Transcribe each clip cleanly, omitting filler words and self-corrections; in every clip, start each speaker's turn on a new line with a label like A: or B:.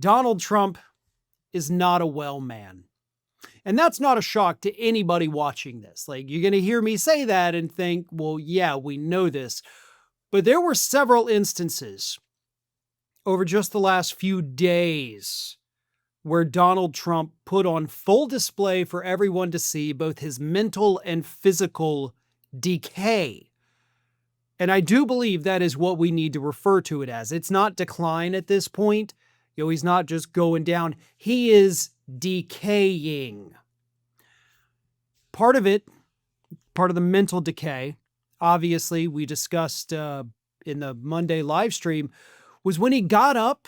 A: Donald Trump is not a well man. And that's not a shock to anybody watching this. Like, you're going to hear me say that and think, well, yeah, we know this. But there were several instances over just the last few days where Donald Trump put on full display for everyone to see both his mental and physical decay. And I do believe that is what we need to refer to it as. It's not decline at this point. He's not just going down. He is decaying. Part of it, part of the mental decay, obviously we discussed in the Monday live stream, was when he got up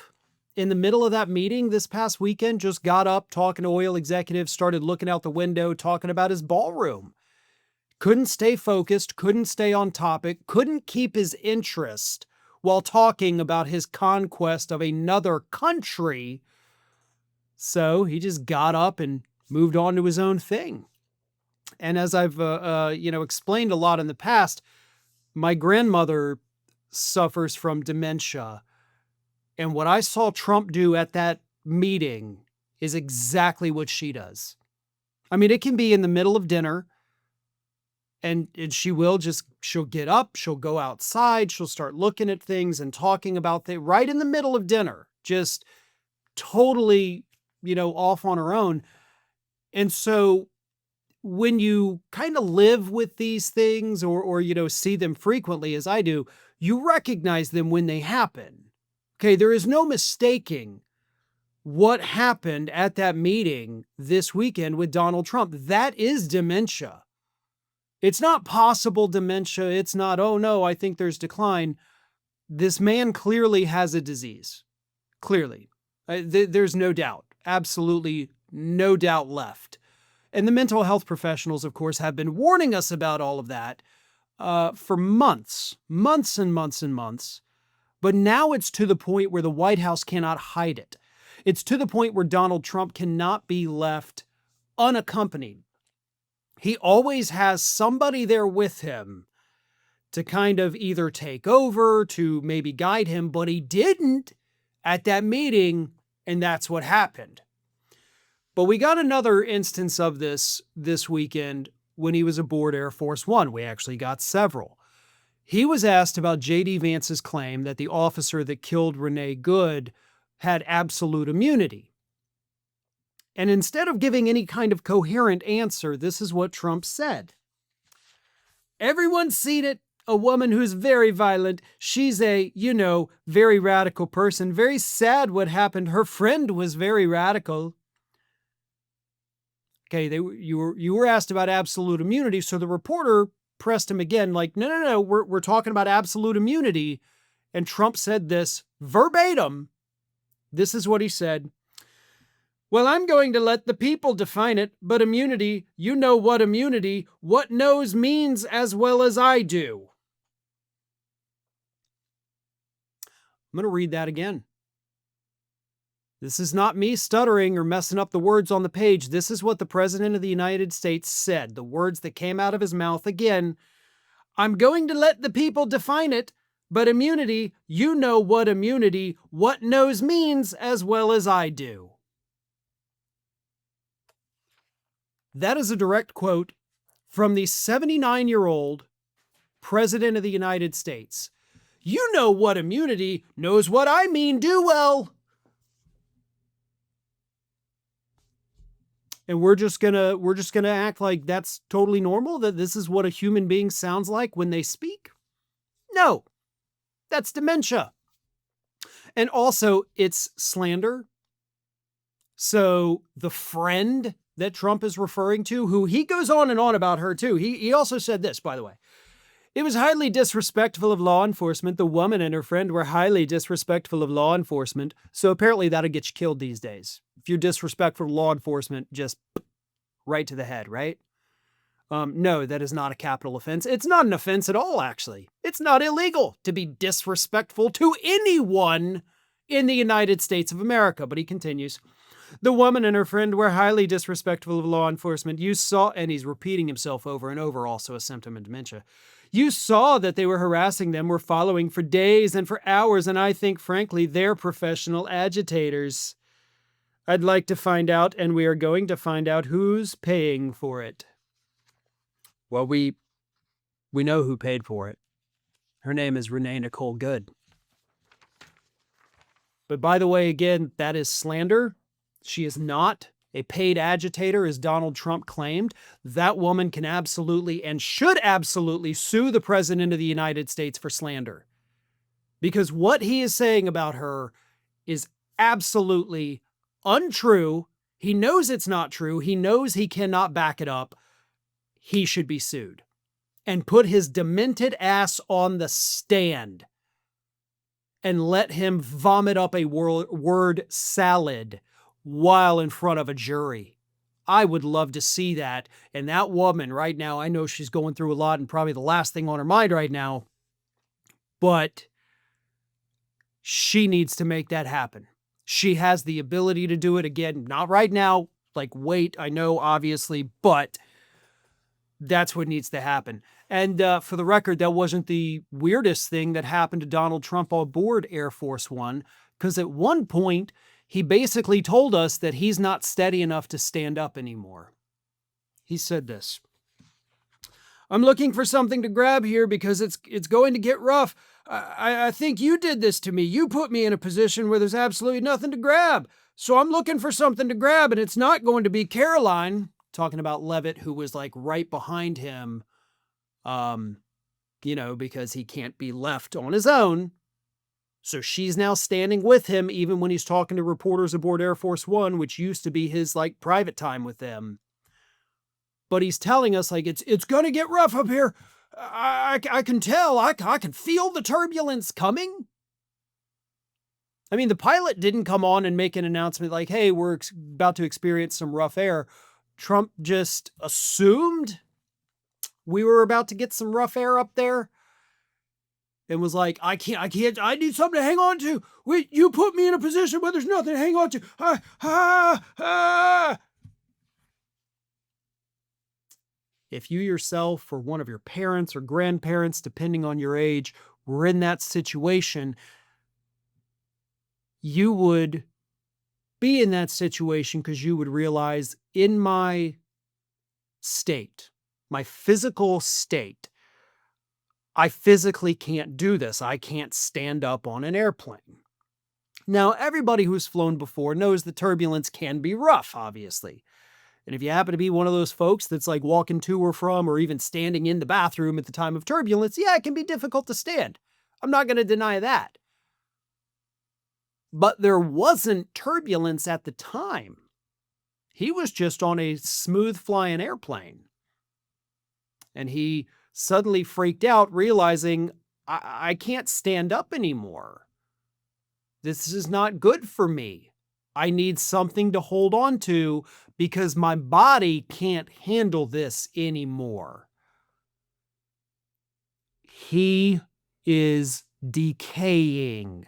A: in the middle of that meeting this past weekend, just got up talking to oil executives, started looking out the window, talking about his ballroom. Couldn't stay focused, couldn't stay on topic, couldn't keep his interest while talking about his conquest of another country. So he just got up and moved on to his own thing. And as I've explained a lot in the past, my grandmother suffers from dementia. And what I saw Trump do at that meeting is exactly what she does. I mean, it can be in the middle of dinner, and she'll get up, she'll go outside, she'll start looking at things and talking about things right in the middle of dinner, just totally, off on her own. And so when you kind of live with these things or see them frequently, as I do, you recognize them when they happen. Okay, there is no mistaking what happened at that meeting this weekend with Donald Trump. That is dementia. It's not possible dementia. It's not, oh no, I think there's decline. This man clearly has a disease. Clearly. There's no doubt. Absolutely no doubt left. And the mental health professionals, of course, have been warning us about all of that for months and months and months. But now it's to the point where the White House cannot hide it. It's to the point where Donald Trump cannot be left unaccompanied. He always has somebody there with him to kind of either take over, to maybe guide him, but he didn't at that meeting, and that's what happened. But we got another instance of this weekend when he was aboard Air Force One. We actually got several. He was asked about J.D. Vance's claim that the officer that killed Renee Good had absolute immunity. And instead of giving any kind of coherent answer, this is what Trump said. Everyone's seen it. A woman who's very violent. She's a, very radical person. Very sad what happened. Her friend was very radical. Okay, you were asked about absolute immunity, so the reporter pressed him again, like, no, we're talking about absolute immunity. And Trump said this verbatim. This is what he said. Well, I'm going to let the people define it, but immunity, what knows means as well as I do. I'm going to read that again. This is not me stuttering or messing up the words on the page. This is what the President of the United States said, the words that came out of his mouth again. I'm going to let the people define it, but immunity, what knows means as well as I do. That is a direct quote from the 79-year-old President of the United States. You know what immunity knows what I mean do well. And we're just gonna act like that's totally normal, that this is what a human being sounds like when they speak? No, that's dementia. And also, it's slander. So the friend that Trump is referring to, who he goes on and on about her too. He also said this, by the way. It was highly disrespectful of law enforcement. The woman and her friend were highly disrespectful of law enforcement. So apparently that'll get you killed these days. If you're disrespectful of law enforcement, just right to the head, right? No, that is not a capital offense. It's not an offense at all, actually. It's not illegal to be disrespectful to anyone in the United States of America. But he continues. The woman and her friend were highly disrespectful of law enforcement. You saw, and he's repeating himself over and over, also a symptom of dementia. You saw that they were harassing them, were following for days and for hours, and I think, frankly, they're professional agitators. I'd like to find out, and we are going to find out who's paying for it. Well, we know who paid for it. Her name is Renee Nicole Good. But by the way, again, that is slander. She is not a paid agitator, as Donald Trump claimed. That woman can absolutely and should absolutely sue the President of the United States for slander. Because what he is saying about her is absolutely untrue. He knows it's not true. He knows he cannot back it up. He should be sued and put his demented ass on the stand and let him vomit up a word salad while in front of a jury. I would love to see that. And that woman right now, I know she's going through a lot and probably the last thing on her mind right now, but she needs to make that happen. She has the ability to do it. Again, not right now, like wait, I know obviously, but that's what needs to happen. And for the record, that wasn't the weirdest thing that happened to Donald Trump aboard Air Force One, because at one point, he basically told us that he's not steady enough to stand up anymore. He said this: "I'm looking for something to grab here because it's going to get rough. I think you did this to me. You put me in a position where there's absolutely nothing to grab. So I'm looking for something to grab, and it's not going to be Caroline," talking about Levitt, who was like right behind him, because he can't be left on his own. So she's now standing with him, even when he's talking to reporters aboard Air Force One, which used to be his like private time with them. But he's telling us like, it's going to get rough up here. I can tell, I can feel the turbulence coming. I mean, the pilot didn't come on and make an announcement like, hey, we're about to experience some rough air. Trump just assumed we were about to get some rough air up there and was like, I can't, I need something to hang on to. Wait, you put me in a position where there's nothing to hang on to. If you yourself or one of your parents or grandparents, depending on your age, were in that situation, you would be in that situation because you would realize, in my state, my physical state, I physically can't do this. I can't stand up on an airplane. Now, everybody who's flown before knows the turbulence can be rough, obviously. And if you happen to be one of those folks that's like walking to or from or even standing in the bathroom at the time of turbulence, yeah, it can be difficult to stand. I'm not going to deny that. But there wasn't turbulence at the time. He was just on a smooth flying airplane. And he suddenly freaked out, realizing, I can't stand up anymore. This is not good for me. I need something to hold on to because my body can't handle this anymore. He is decaying.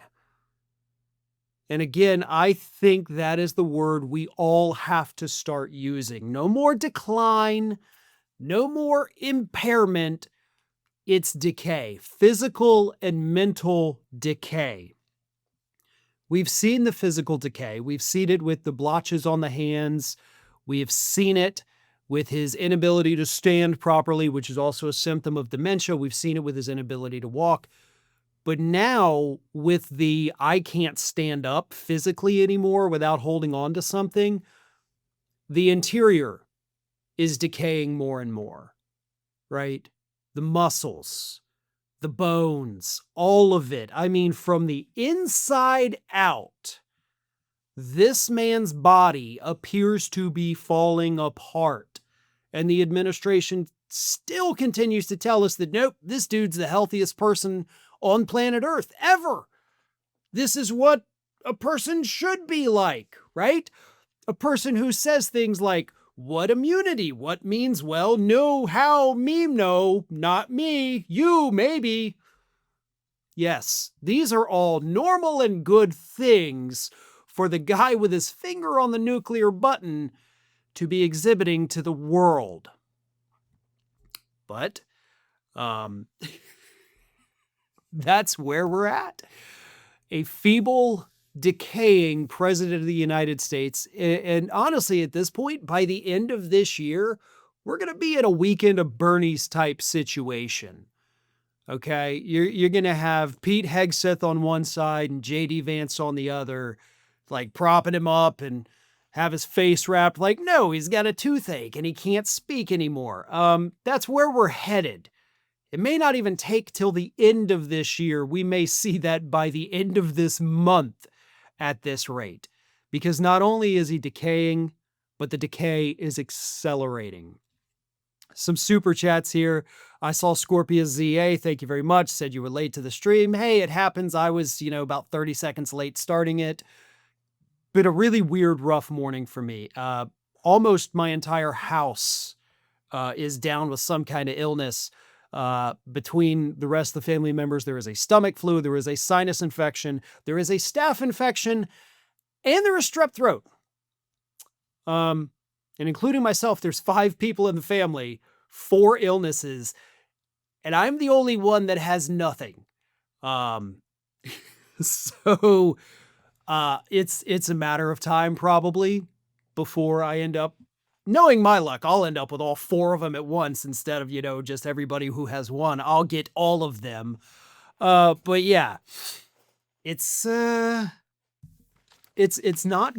A: And again, I think that is the word we all have to start using. No more decline, no more impairment. It's decay, physical and mental decay. We've seen the physical decay. We've seen it with the blotches on the hands. We have seen it with his inability to stand properly, which is also a symptom of dementia. We've seen it with his inability to walk. But now with the I can't stand up physically anymore without holding on to something, the interior is decaying more and more, right? The muscles, the bones, all of it. I mean, from the inside out, this man's body appears to be falling apart. And the administration still continues to tell us that, nope, this dude's the healthiest person on planet Earth ever. This is what a person should be like, right? A person who says things like, what immunity? What means, well, no, how, me, no, not me, you, maybe. Yes, these are all normal and good things for the guy with his finger on the nuclear button to be exhibiting to the world. But, that's where we're at. A feeble, decaying president of the United States. And honestly, at this point, by the end of this year, we're going to be in a Weekend of Bernie's type situation. Okay, you're going to have Pete Hegseth on one side and JD Vance on the other, like propping him up and have his face wrapped like, no, he's got a toothache and he can't speak anymore. That's where we're headed. It may not even take till the end of this year. We may see that by the end of this month at this rate, because not only is he decaying, but the decay is accelerating. Some super chats here. I saw Scorpia ZA. Thank you very much. Said you were late to the stream. Hey, it happens. I was, about 30 seconds late starting it. Been a really weird, rough morning for me. Almost my entire house is down with some kind of illness. Between the rest of the family members, there is a stomach flu, there is a sinus infection, there is a staph infection, and there is strep throat. And including myself, there's 5 people in the family, 4 illnesses, and I'm the only one that has nothing. So it's a matter of time probably before I end up, knowing my luck, I'll end up with all 4 of them at once instead of, just everybody who has one. I'll get all of them. But yeah, it's not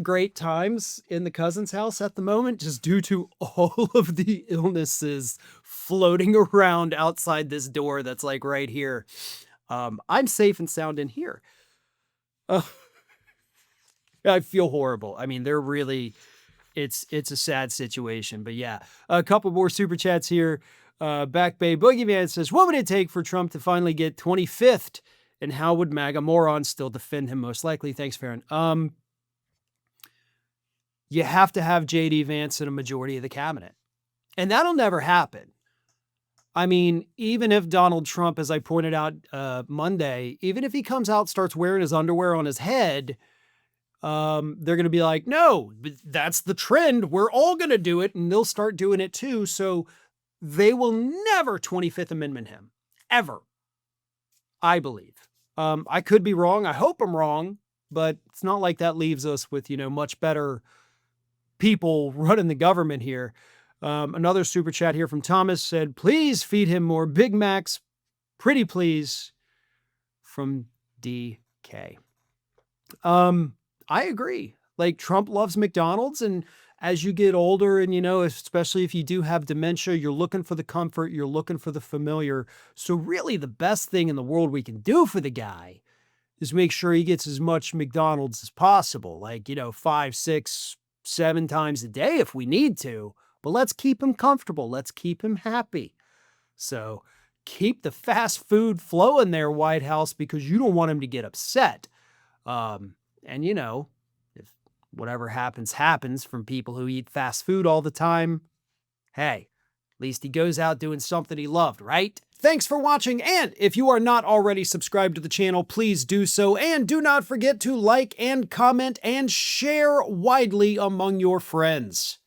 A: great times in the Cousins house at the moment, just due to all of the illnesses floating around outside this door that's like right here. I'm safe and sound in here. I feel horrible. I mean, they're really, it's a sad situation, but yeah. A couple more super chats here. Back Bay Boogeyman says, what would it take for Trump to finally get 25th? And how would MAGA morons still defend him most likely? Thanks, Farron. You have to have JD Vance in a majority of the cabinet. And that'll never happen. I mean, even if Donald Trump, as I pointed out Monday, even if he comes out, starts wearing his underwear on his head, they're going to be like, no, that's the trend. We're all going to do it. And they'll start doing it too. So they will never 25th Amendment him. Ever. I believe. I could be wrong. I hope I'm wrong. But it's not like that leaves us with, much better people running the government here. Another super chat here from Thomas said, please feed him more Big Macs. Pretty please. From DK. I agree. Like, Trump loves McDonald's, and as you get older and, especially if you do have dementia, you're looking for the comfort, you're looking for the familiar. So really the best thing in the world we can do for the guy is make sure he gets as much McDonald's as possible. Like, 5, 6, 7 times a day if we need to, but let's keep him comfortable. Let's keep him happy. So keep the fast food flowing there, White House, because you don't want him to get upset. And if whatever happens from people who eat fast food all the time, hey, at least he goes out doing something he loved, right? Thanks for watching, and if you are not already subscribed to the channel, please do so, and do not forget to like and comment and share widely among your friends.